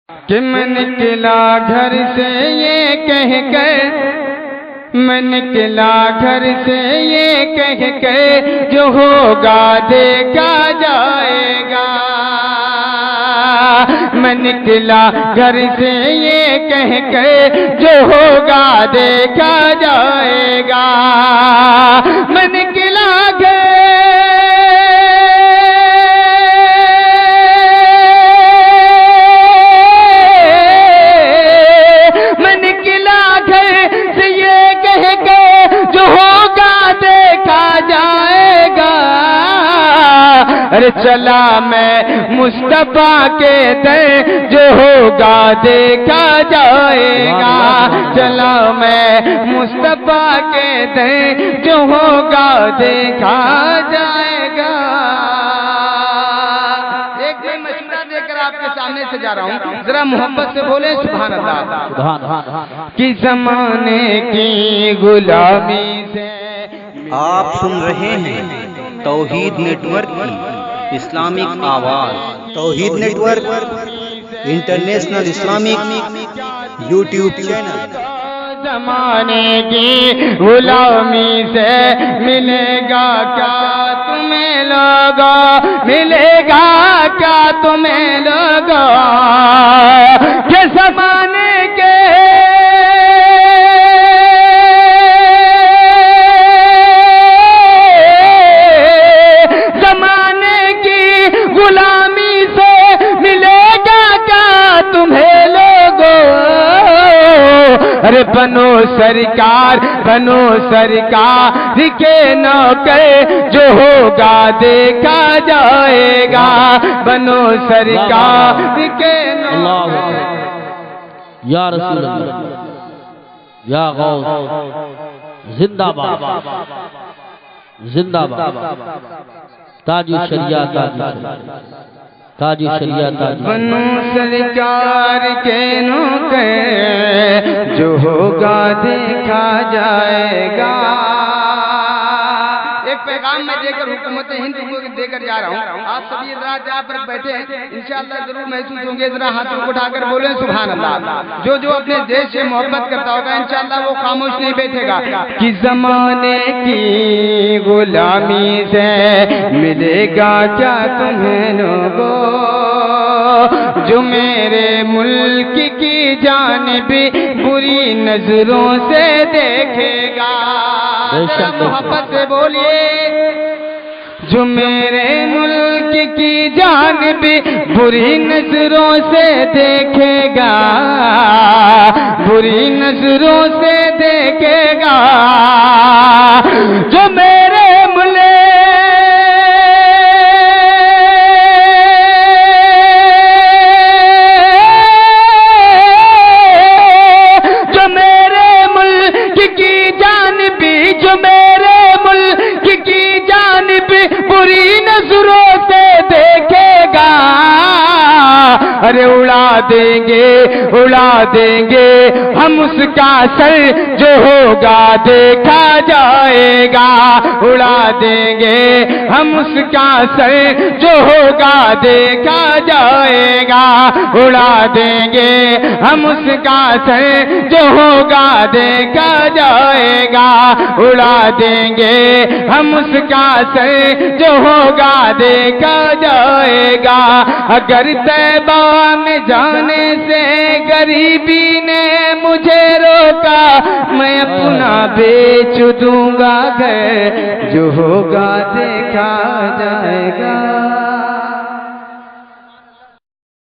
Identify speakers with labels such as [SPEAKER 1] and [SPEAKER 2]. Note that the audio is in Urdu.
[SPEAKER 1] کہ میں نکلا گھر سے یہ کہہ کر، میں نکلا گھر سے یہ کہہ کر، جو ہوگا دیکھا جائے گا۔ میں نکلا گھر سے یہ کہہ کر، جو ہوگا دیکھا جائے گا۔ میں نکلا گھر ارے چلا میں مصطفیٰ کے در، جو ہوگا دیکھا جائے گا۔ چلا میں مصطفیٰ کے در، جو ہوگا دیکھا جائے گا۔ ایک دن مشورہ دے کر آپ کے سامنے سے جا رہا ہوں، ذرا محبت سے بولے سبحان اللہ۔ کہ زمانے کی غلامی سے
[SPEAKER 2] آپ سن رہے ہیں توحید نیٹ ورک کی اسلامک آواز۔ Tawheed network international Islamic YouTube channel.
[SPEAKER 1] زمانے کی غلامی سے ملے گا کیا تمہیں لوگا، ملے گا کیا تمہیں لوگا، کہ زمانے کے ارے بنو سرکار، بنو سرکار کے نوکر، جو ہوگا دیکھا جائے گا۔ بنو سرکار کے نوکر۔
[SPEAKER 3] یا رسول اللہ، یا غوث، زندہ باد، زندہ باد، تاج الشریعہ، تاج الشریعہ۔
[SPEAKER 1] بنو سرکار کے نوکر، جو ہوگا دیکھا جائے گا۔ ایک پیغام میں دے کر حکومت ہند کو دے کر جا رہا ہوں، آپ سبھی ذرا جہاں پر بیٹھے ہیں انشاءاللہ ضرور محسوس ہوں گے، ذرا ہاتھوں کو اٹھا کر بولیں سبحان اللہ۔ جو اپنے دیش سے محبت کرتا ہوگا انشاءاللہ وہ خاموش نہیں بیٹھے گا۔ کہ زمانے کی غلامی سے ملے گا کیا تمہیں لوگوں، جو میرے ملک کی جانب بری نظروں سے دیکھے گا۔ محبت سے بولیے، جو میرے ملک کی جانب بری نظروں سے دیکھے گا، بری نظروں سے دیکھے گا، جو میرے ارے اڑا دیں گے، اڑا دیں گے ہم اس کا سر، جو ہوگا دیکھا جائے گا۔ اڑا دیں گے ہم اس کا سر، جو ہوگا دیکھا جائے گا۔ اڑا دیں گے ہم اس کا سر، جو ہوگا دیکھا جائے گا۔ اڑا دیں گے ہم اس کا سر، جو ہوگا دیکھا جائے گا۔ اگر طیبہ میں جانے سے غریبی نے مجھے روکا، میں اپنا بیچ دوں گا گھر، جو ہوگا دیکھا جائے